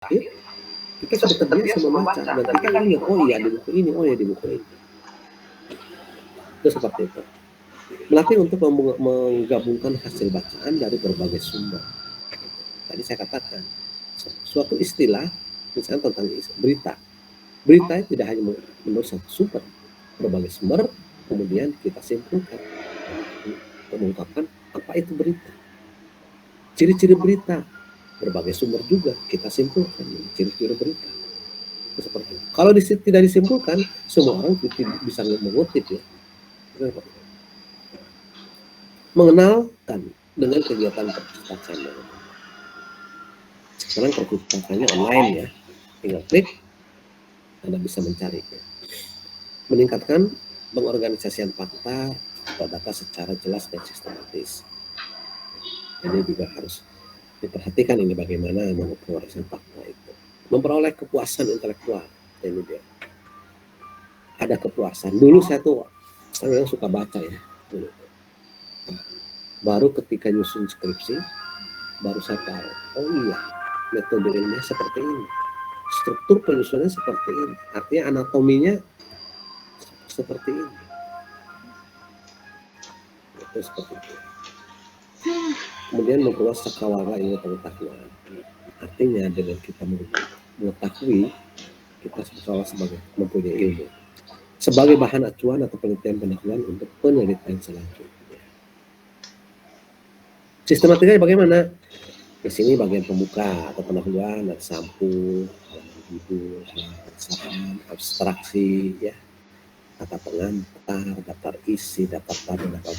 akhir, kita sudah terbiasa membaca dan kita ingat, oh iya di buku ini, oh iya di buku ini. Itu seperti itu. Melatih untuk menggabungkan hasil bacaan dari berbagai sumber. Tadi saya katakan, suatu istilah, misalnya tentang berita. Berita itu tidak hanya menurut satu sumber, berbagai sumber, kemudian kita simpulkan, mengungkapkan apa itu berita. Ciri-ciri berita, berbagai sumber juga kita simpulkan ciri-ciri berita. Seperti itu. Kalau tidak disimpulkan, semua orang bisa mengutip ya. Mengenalkan dengan kegiatan perpustakaan. Sekarang perpustakaannya online ya, tinggal klik, Anda bisa mencari. Meningkatkan pengorganisasian fakta atau data secara jelas dan sistematis. Ini juga harus diperhatikan ini bagaimana mengorganisasikan fakta itu. Memperoleh kepuasan intelektual, ini dia. Ada kepuasan. Dulu saya suka baca ya. Dulu. Baru ketika nyusun skripsi, baru saya tahu, oh iya, metode ilmiah seperti ini. Struktur penyusunannya seperti ini. Artinya anatominya seperti ini. Itu seperti itu. Kemudian memperluas cakrawala ilmu pengetahuan. Artinya dengan kita mengetahui, kita seolah sebagai mempunyai ilmu. Sebagai bahan acuan atau penelitian pendahuluan untuk penelitian selanjutnya. Sistematikanya bagaimana? Di sini bagian pembuka atau pendahuluan, ada sampul, halaman judul, halaman perusahaan, abstraksi, ya, kata pengantar, daftar isi, daftar tarik, daftar.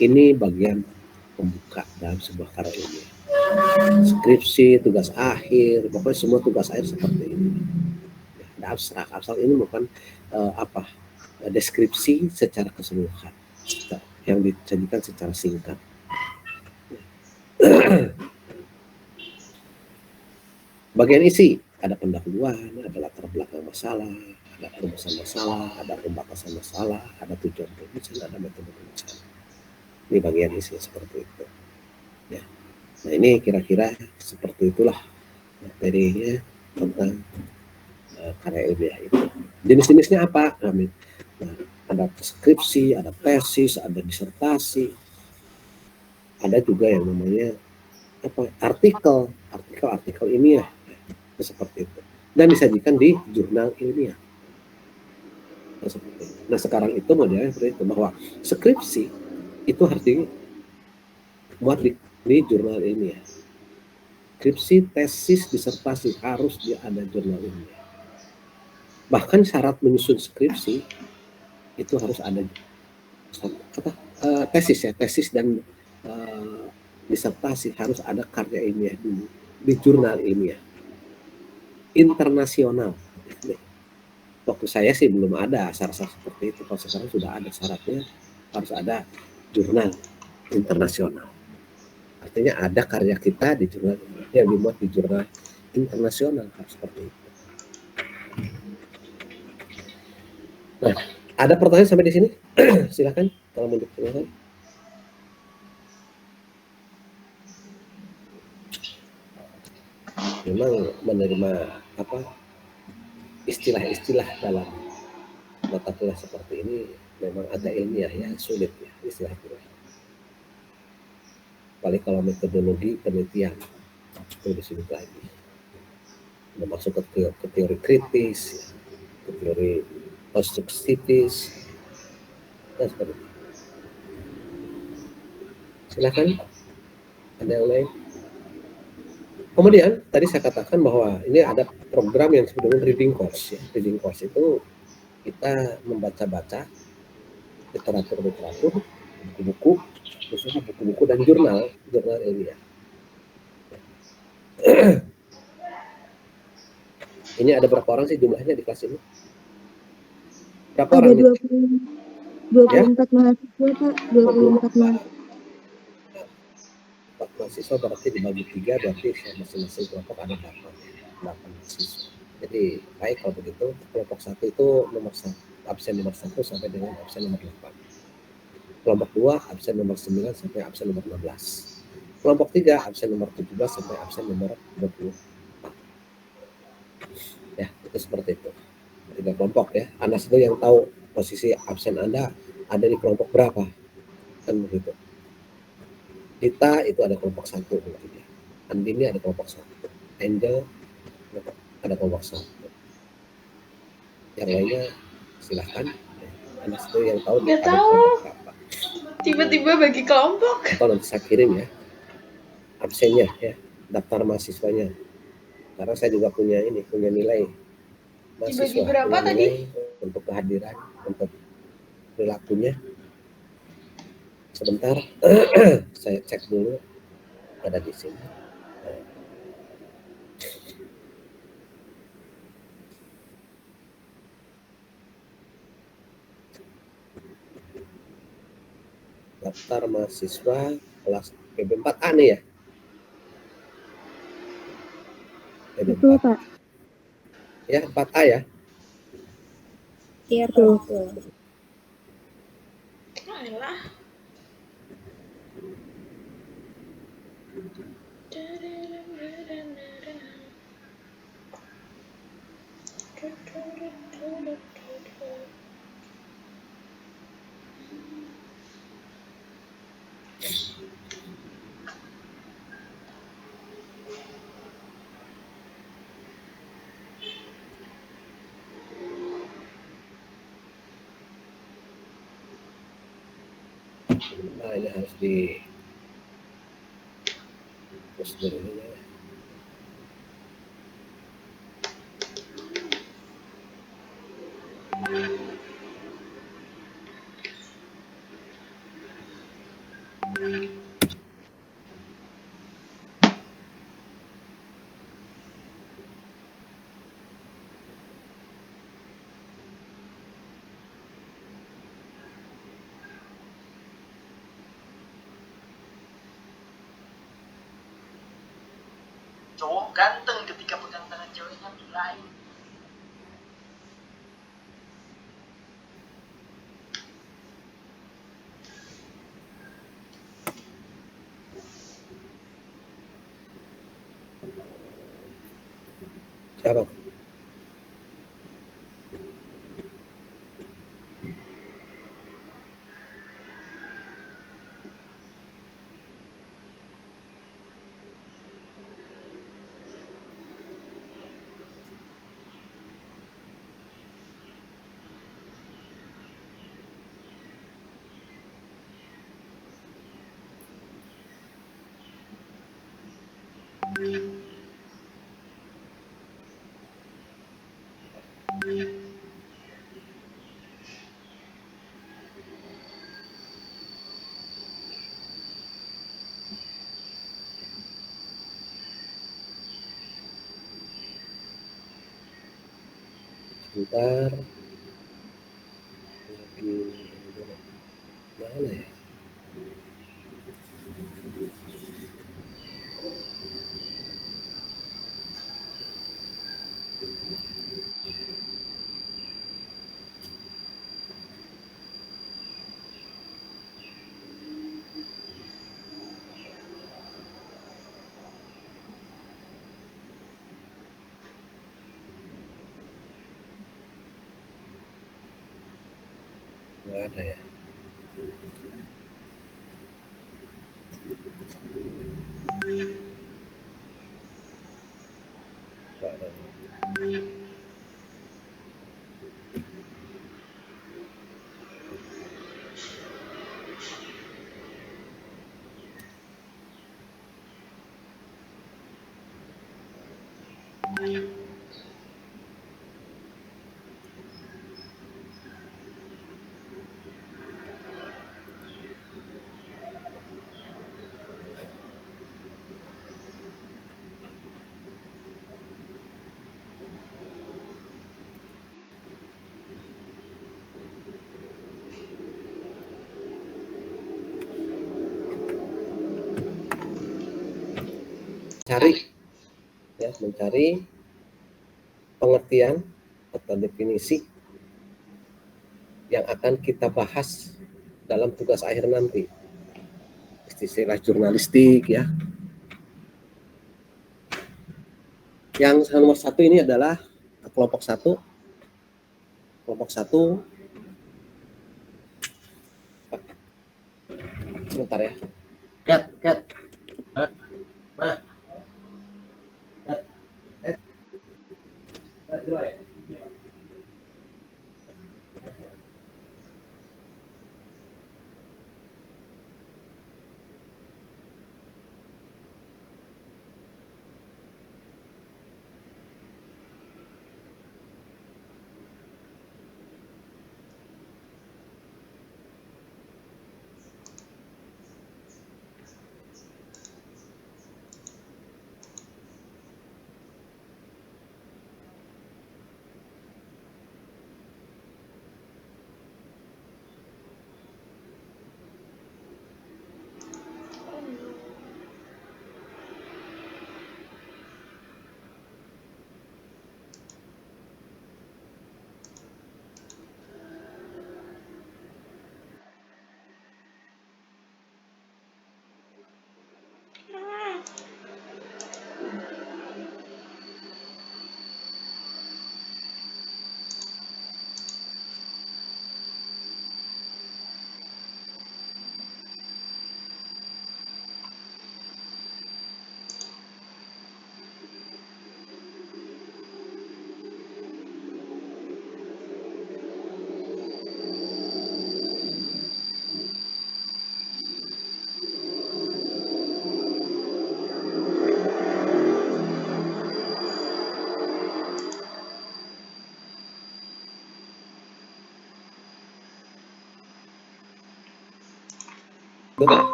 Ini bagian pembuka dalam sebuah karya ilmiah. Skripsi, tugas akhir, pokoknya semua tugas akhir seperti ini. Ada abstrak ini bukan deskripsi secara keseluruhan yang disajikan secara singkat. Bagian isi, ada pendahuluan, ada latar belakang masalah, ada perumusan masalah, ada pembatasan masalah, ada tujuan penulisan, ada metode penulisan. Ini bagian isi seperti itu. Ya. Nah ini kira-kira seperti itulah materinya tentang karya ilmiah itu. Jenis-jenisnya apa? Nah, ada skripsi, ada tesis, ada disertasi, ada juga yang namanya artikel ilmiah. Seperti itu, dan disajikan di jurnal ilmiah. Nah sekarang itu modelnya seperti itu, bahwa skripsi itu harus dibuat di jurnal ilmiah. Skripsi, tesis, disertasi harus ada jurnal ilmiah. Bahkan syarat menyusun skripsi itu harus ada tesis dan disertasi harus ada karya ilmiah dulu di jurnal ilmiah internasional. Waktu saya sih belum ada syarat seperti itu. Kalau sekarang sudah ada syaratnya, harus ada jurnal internasional. Artinya ada karya kita di jurnal yang dibuat di jurnal internasional, harus seperti itu. Nah, ada pertanyaan sampai di sini? Silakan kalau mau ditanyakan. Memang menerima istilah-istilah dalam mata kuliah seperti ini memang agak ilmiah ya, sulit ya istilah-istilah. Paling kalau metodologi penelitian itu sulit lagi. Masuk ke teori kritis, ya, ke teori konstruktivis, dan seperti itu. Silakan, ada yang lain? Kemudian tadi saya katakan bahwa ini ada program yang disebut dengan reading course. Ya. Reading course itu kita membaca-baca literatur, buku-buku, khususnya buku-buku dan jurnal ilmiah. Ini ada berapa orang sih jumlahnya di kelas ini? Berapa ada orang? 24 mahasiswa, Pak. 24 mahasiswa. 4 mahasiswa berarti dibagi 3, berarti masing-masing kelompok ada 8 mahasiswa. Jadi baik kalau begitu, kelompok 1 itu absen nomor 1 sampai dengan absen nomor 8. Kelompok 2 absen nomor 9 sampai absen nomor 16. Kelompok 3 absen nomor 17 sampai absen nomor 24. Ya, itu seperti itu. 3 kelompok ya. Anas itu yang tahu posisi absen Anda ada di kelompok berapa. Kan begitu. Dita itu ada kelompok 1 mungkin ya. Andini ada kelompok 1. Angel ada kelompok 1. Yang lainnya silahkan. Anas itu yang tahu Nggak ada tahu. kelompok berapa. Tiba-tiba bagi kelompok. Atau nanti saya kirim ya absennya ya, daftar mahasiswanya. Karena saya juga punya nilai mahasiswa, Dibagi berapa punya nilai tadi? untuk kehadiran, untuk perilakunya. Sebentar, saya cek dulu ada di sini. Daftar mahasiswa kelas PB4A nih ya. Betul, Pak. Ya, 4A ya. Iya, betul. Ayolah. Nah, ini harus di terus dulu ya. Cowok ganteng ketika pegang tangan ceweknya lain. Siapa? Sebentar. Mana ya? Nggak ada ya. Nggak ada. Mencari pengertian atau definisi yang akan kita bahas dalam tugas akhir nanti. Istilah jurnalistik ya. Yang nomor 1 ini adalah kelompok 1. Kelompok 1. Sebentar ya. Cat. Mana? Dua ya?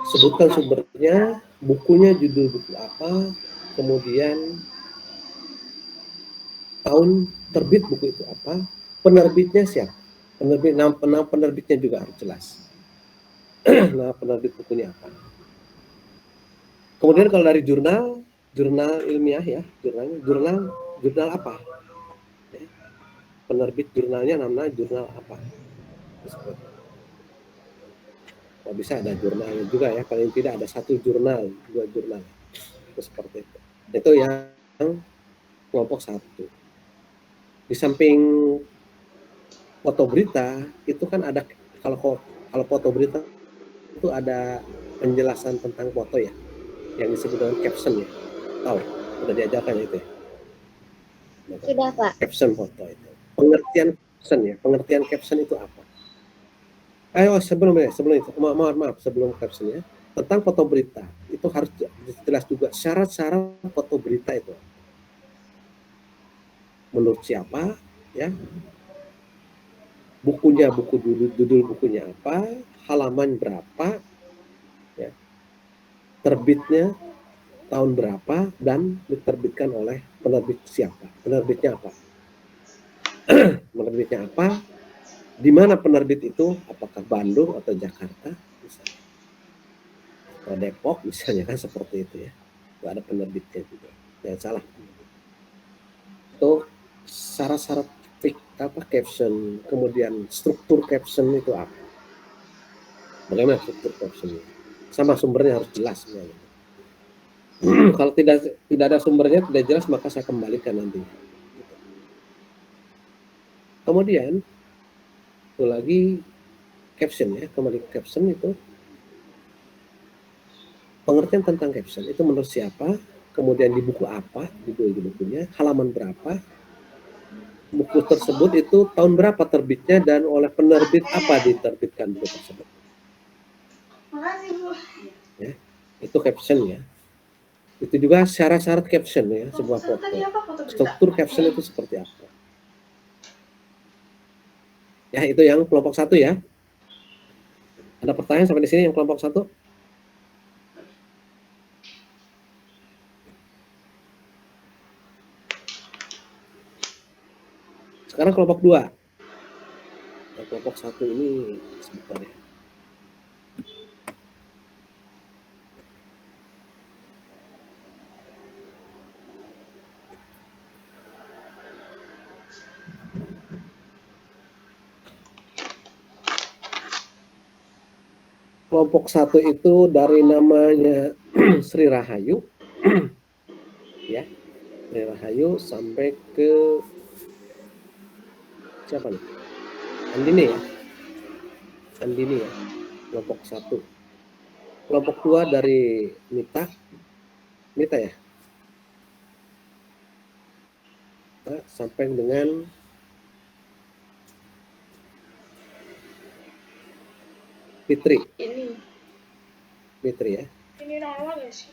Sebutkan sumbernya, bukunya, judul buku apa, kemudian tahun terbit buku itu apa, penerbitnya siapa, nama penerbitnya juga harus jelas. Nah, penerbit bukunya apa. Kemudian kalau dari jurnal ilmiah ya, jurnal apa, ya. Penerbit jurnalnya namanya jurnal apa. Oh, bisa ada jurnalnya juga ya, paling tidak ada 1 jurnal, 2 jurnal, seperti itu. Itu yang kelompok 1. Di samping foto berita itu kan ada, kalau foto berita itu ada penjelasan tentang foto ya, yang disebut dengan caption ya. Tahu? Udah diajarkan itu ya? Sudah, Pak. Caption foto itu. Pengertian caption itu apa? Sebelum itu, maaf, sebelum captionnya, tentang foto berita itu harus jelas juga syarat-syarat foto berita itu. Menurut siapa, ya? Bukunya, judul bukunya apa, halaman berapa, ya? Terbitnya tahun berapa, dan diterbitkan oleh penerbit siapa, penerbitnya apa. Penerbitnya apa, di mana penerbit itu, apakah Bandung atau Jakarta misalnya, atau Depok misalnya, kan seperti itu ya. Itu ada penerbitnya juga, jangan salah. Itu syarat-syarat caption, kemudian struktur caption itu apa, bagaimana struktur caption, sama sumbernya harus jelas semuanya. Kalau tidak ada sumbernya, tidak jelas, maka saya kembalikan nanti. Kemudian itu lagi caption ya, kembali ke caption itu pengertian tentang caption itu menurut siapa, kemudian di buku apa, judul bukunya, halaman berapa, buku tersebut itu tahun berapa terbitnya, dan oleh penerbit apa diterbitkan buku tersebut. Makasih, Bu. Ya, itu caption ya. Itu juga syarat-syarat caption ya, sebuah foto. Struktur caption itu seperti apa. Ya, itu yang kelompok 1 ya. Ada pertanyaan sampai di sini yang kelompok 1? Sekarang kelompok 2. Nah, kelompok 1 ini sebentar ya. Kelompok 1 itu dari namanya Sri Rahayu. Ya. Rahayu sampai ke siapa nih? Andini ya. Andini ya. Kelompok 1. Kelompok 2 dari Mita ya. Sampai dengan Fitri ya. Ini normal ya sih?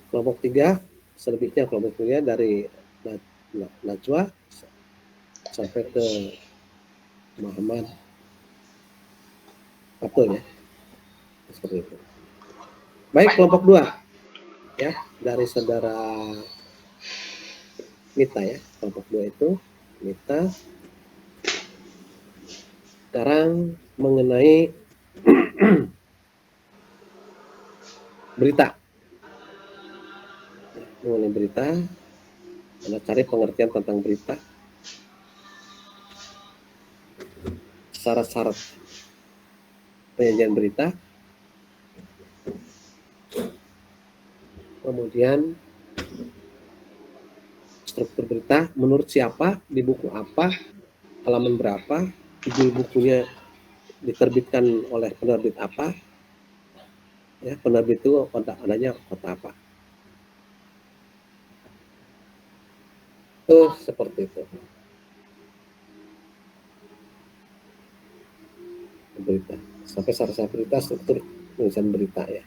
Kelompok 3 selebihnya kelompok 3 dari Najwa sampai ke Muhammad Abdul ya. Seperti itu. Baik, kelompok 2 ya, dari saudara Mita ya. Kelompok 2 itu Mita. Sekarang mengenai berita. Mengenai berita, Anda cari pengertian tentang berita. Syarat-syarat penyajian berita. Kemudian struktur berita menurut siapa, di buku apa, halaman berapa, judul bukunya diterbitkan oleh penerbit apa, ya, penerbit itu adanya kota apa. Seperti itu. Berita. Sampai syarat berita, struktur penulisan berita ya.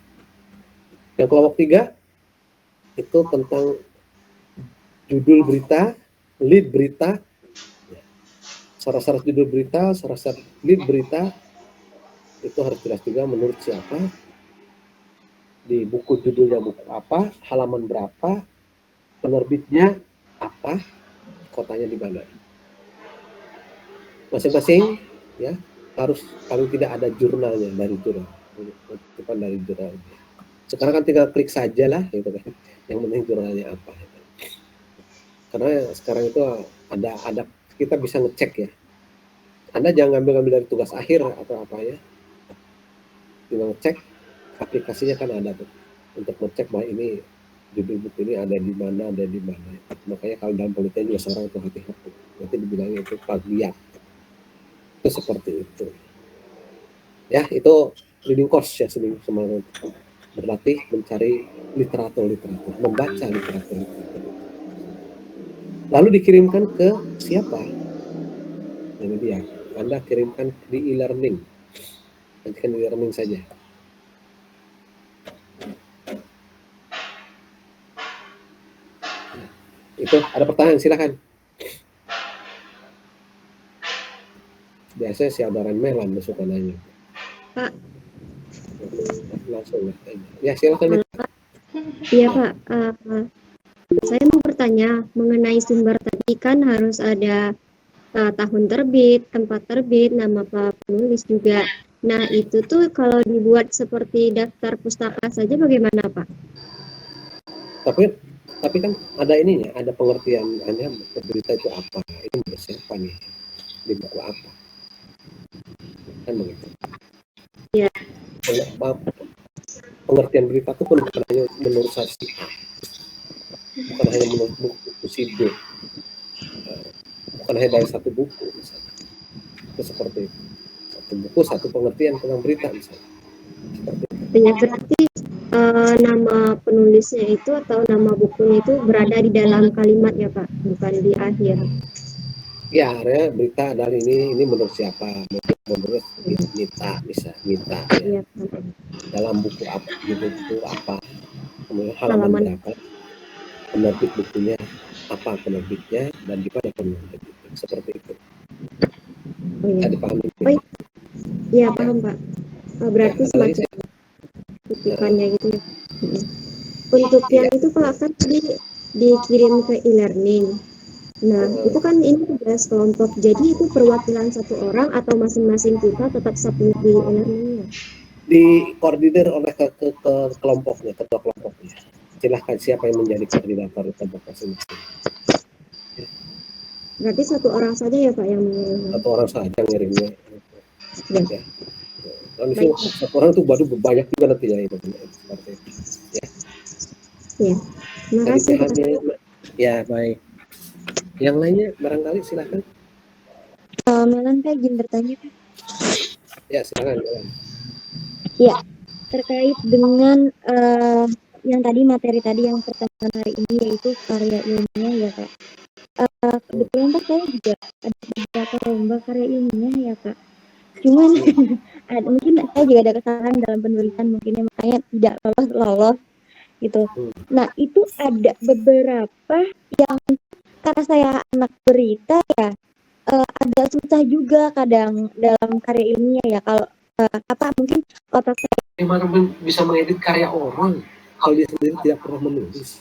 Yang kelompok 3 itu tentang judul berita, lead berita, syarat-syarat judul berita, syarat-syarat lead berita itu harus jelas juga menurut siapa, di buku judulnya buku apa, halaman berapa, penerbitnya apa, kotanya di mana. Masing-masing ya harus paling tidak ada jurnalnya, dari jurnal, bukan dari jurnal. Sekarang kan tinggal klik saja lah gitu kan, yang penting jurnalnya apa. Karena sekarang itu ada kita bisa ngecek ya. Anda jangan ngambil dari tugas akhir atau apa ya. Tinggal ngecek, aplikasinya kan ada tuh untuk ngecek bahwa ini judul buku ini ada di mana. Makanya kalau dalam penelitian juga seorang itu hati-hati. Nanti dibilangnya itu plagiat. Itu seperti itu. Ya, itu reading course ya, semangat berlatih mencari literatur, membaca literatur. Lalu dikirimkan ke siapa? Ini dia. Anda kirimkan di e-learning. Nanti kan e-learning saja. Itu ada pertanyaan, silakan. Biasanya si Aldaran Melan suka nanya. Pak. Langsung ya, silakan. Iya Pak. Saya mau bertanya mengenai sumber tadi, kan harus ada tahun terbit, tempat terbit, nama penulis juga. Nah itu tuh kalau dibuat seperti daftar pustaka saja bagaimana Pak? Tapi kan ada ininya, ada pengertian Anda berita itu apa, ini menurut siapa nih, di buku apa, kan begitu. Ya. Pengertian berita itu pun bukan hanya menurut saksi A, bukan hanya menurut buku si B, bukan hanya dari satu buku misalnya. Itu seperti itu. Satu buku, satu pengertian tentang berita misalnya. Seperti itu. Ya, berarti nama penulisnya itu atau nama bukunya itu berada di dalam kalimat ya Pak, bukan di akhir. Ya, area berita adalah ini menurut siapa, menurut Mita, bisa Mita ya. Dalam buku apa, buku apa, kemudian halaman berapa, penerbit bukunya apa, penerbitnya, dan di mana penerbit, seperti itu. Bisa dipahami? Iya paham Pak. Berarti semacam kutipannya gitu ya. Untuk yang itu Pak kan dikirim ke e-learning. Nah itu kan ini tugas kelompok, jadi itu perwakilan satu orang atau masing-masing kita tetap submit di e-learningnya? Dikoordinir oleh ke kelompoknya, ketua kelompoknya. Silahkan siapa yang menjadi koordinator kelompok masing-masing. Berarti satu orang saja ya Pak yang mengirim? Satu orang saja ngirimnya. Ya. Lalu satu orang itu baru banyak juga nanti ya itu. Seperti itu. Ya. Ya. Terima Lagi kasih. PHB. Ya, baik. Yang lainnya barangkali silakan. Melan Kak, izin bertanya Kak. Ya, silakan. Silakan. Ya, terkait dengan yang tadi materi tadi yang pertemuan hari ini yaitu karya ilmiah ya Kak. Kebetulan Kak saya juga ada beberapa lomba karya ilmiah ya Kak. Cuman mungkin saya juga ada kesalahan dalam penulisan mungkin ya, makanya tidak lolos gitu. Nah itu ada beberapa yang karena saya anak berita ya agak susah juga kadang dalam karya ilmiah ya kalau apa mungkin otak saya Bagaimana bisa mengedit karya orang kalau dia sendiri tidak pernah menulis?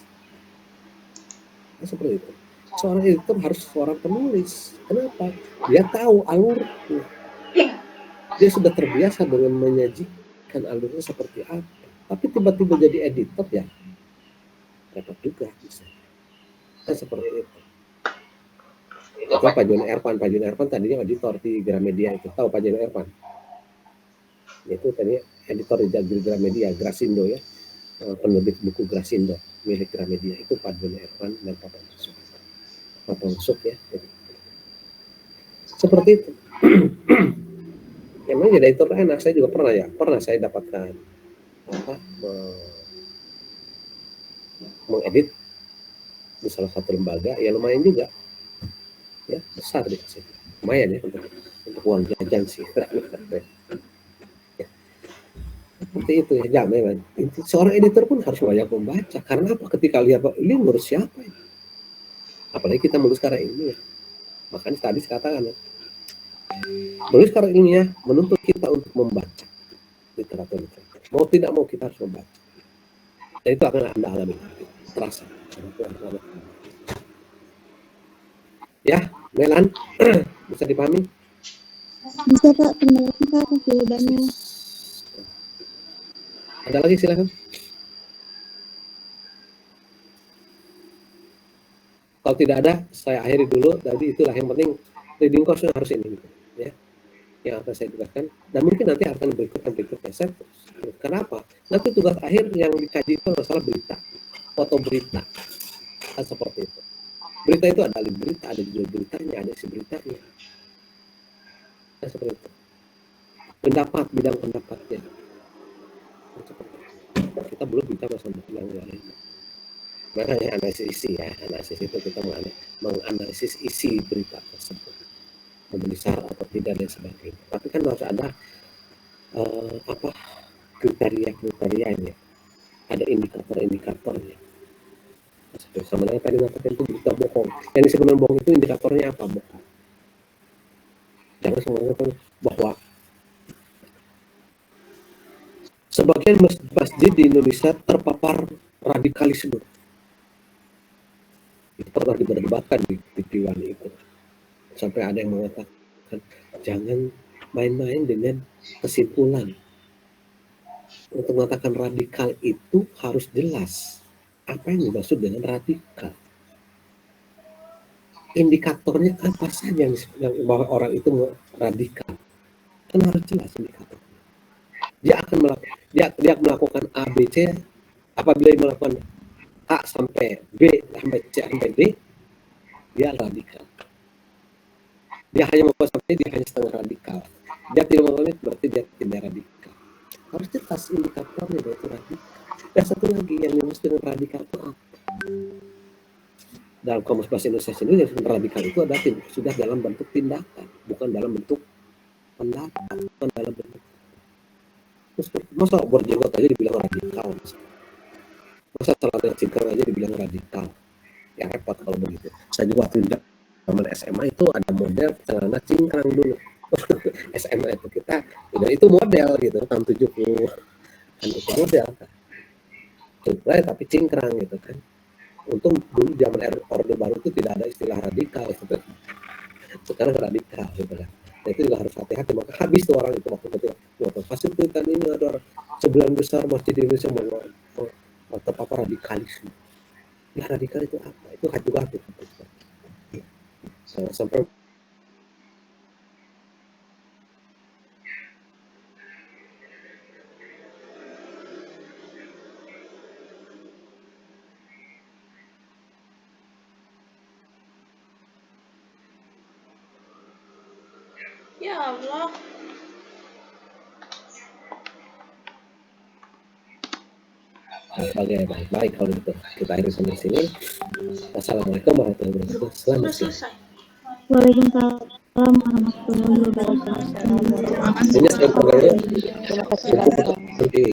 Nah, seperti itu. Seorang editor harus seorang penulis. Kenapa? Dia tahu alurnya. Dia sudah terbiasa dengan menyajikan alurnya seperti apa. Tapi tiba-tiba jadi editor ya repot juga bisa. Kan seperti itu. Itu Pak Joni Ervan. Pak Joni Ervan tadinya editor di Gramedia itu. Tahu Pak Joni Ervan? Itu tadinya editor di Gramedia, Grasindo ya. Penerbit buku Grasindo milik Gramedia itu Pak Joni Ervan dan Pak Mansuk. Pak Mansuk ya. Seperti itu. Emang jadi editor enak, saya juga pernah saya dapatkan apa mengedit di salah satu lembaga ya lumayan juga ya besar dikasih lumayan ya untuk uang jajan sih. Seperti itu ya jamin. Seorang editor pun harus banyak membaca karena apa ketika lihat ini menurut siapa ya? Apalagi kita menulis karya ilmiah. Makanya tadi saya katakan ya, menulis karya ilmiah menuntut kita untuk membaca literatur. Mau tidak mau kita harus membaca. Dan itu akan Anda alami terasa. Ya, Melan, bisa dipahami? bisa Kak, terima kasih Kak atas jawabannya. Ada lagi silakan. Kalau tidak ada, saya akhiri dulu. Jadi itulah yang penting reading course harus ini, ya, yang akan saya tugaskan. Dan mungkin nanti akan berikutnya saya. Kenapa? Nanti tugas akhir yang dikaji itu masalah berita, foto berita, kan seperti itu. Berita itu ada alih berita, ada judul beritanya, ada isi beritanya, kan seperti itu. Pendapat, bidang pendapatnya, kita belum bicara masalah yang lain. Makanya analisis isi ya, analisis itu kita menganalisis isi berita tersebut, memenuhi syarat atau tidak dan sebagainya. Tapi kan harus ada apa kriteria-kriterianya, ada indikator-indikatornya. Sama dengan tadi mengatakan itu berita bohong. Yang disebut bohong itu indikatornya apa bohong? Jangan mengatakan bahwa sebagian masjid di Indonesia terpapar radikalisme. Itu pernah diperdebatkan di Dewan itu. Sampai ada yang mengatakan jangan main-main dengan kesimpulan. Untuk mengatakan radikal itu harus jelas apa yang dimaksud dengan radikal. Indikatornya apa saja yang bahwa orang itu radikal. Kan harus jelas indikator. Dia melakukan A, B, C. Apabila dia melakukan A sampai B sampai C sampai D, dia radikal. Dia hanya mau sampai dia hanya setengah radikal. Dia tidak mau berarti dia tidak radikal. Harus jelas indikatornya itu radikal. Dan satu lagi yang dimaksud dengan radikal itu apa? Dalam Kamus Bahasa Indonesia sendiri yang radikal itu adalah sudah dalam bentuk tindakan, bukan dalam bentuk pendapat, bukan dalam bentuk. Masa berjenggot aja dibilang radikal? Masa celana cingkrang aja dibilang radikal? Ya repot kalau begitu. Saya juga waktu zaman SMA itu ada model celana cingkrang dulu. SMA itu kita, dan itu model gitu tahun 70 kan itu model kan. Tapi cingkrang gitu kan. Untung dulu zaman Orde Baru itu tidak ada istilah radikal gitu. Sekarang radikal gitu kan. Nah, itu juga harus hati-hati, maka habis tuh orang itu waktu fasilitas ini ada sebagian besar masjid di Indonesia mau terpapar radikalisme. Ya radikal itu apa? Itu juga hati. Sampai Ya Allah. Oke, baik kalau gitu. Kita akhiri sampai sini. Wassalamualaikum warahmatullahi wabarakatuh. Selamat siang. Selesai. Waalaikumsalam warahmatullahi wabarakatuh. Ini saya programnya Terima kasih Bapak. nanti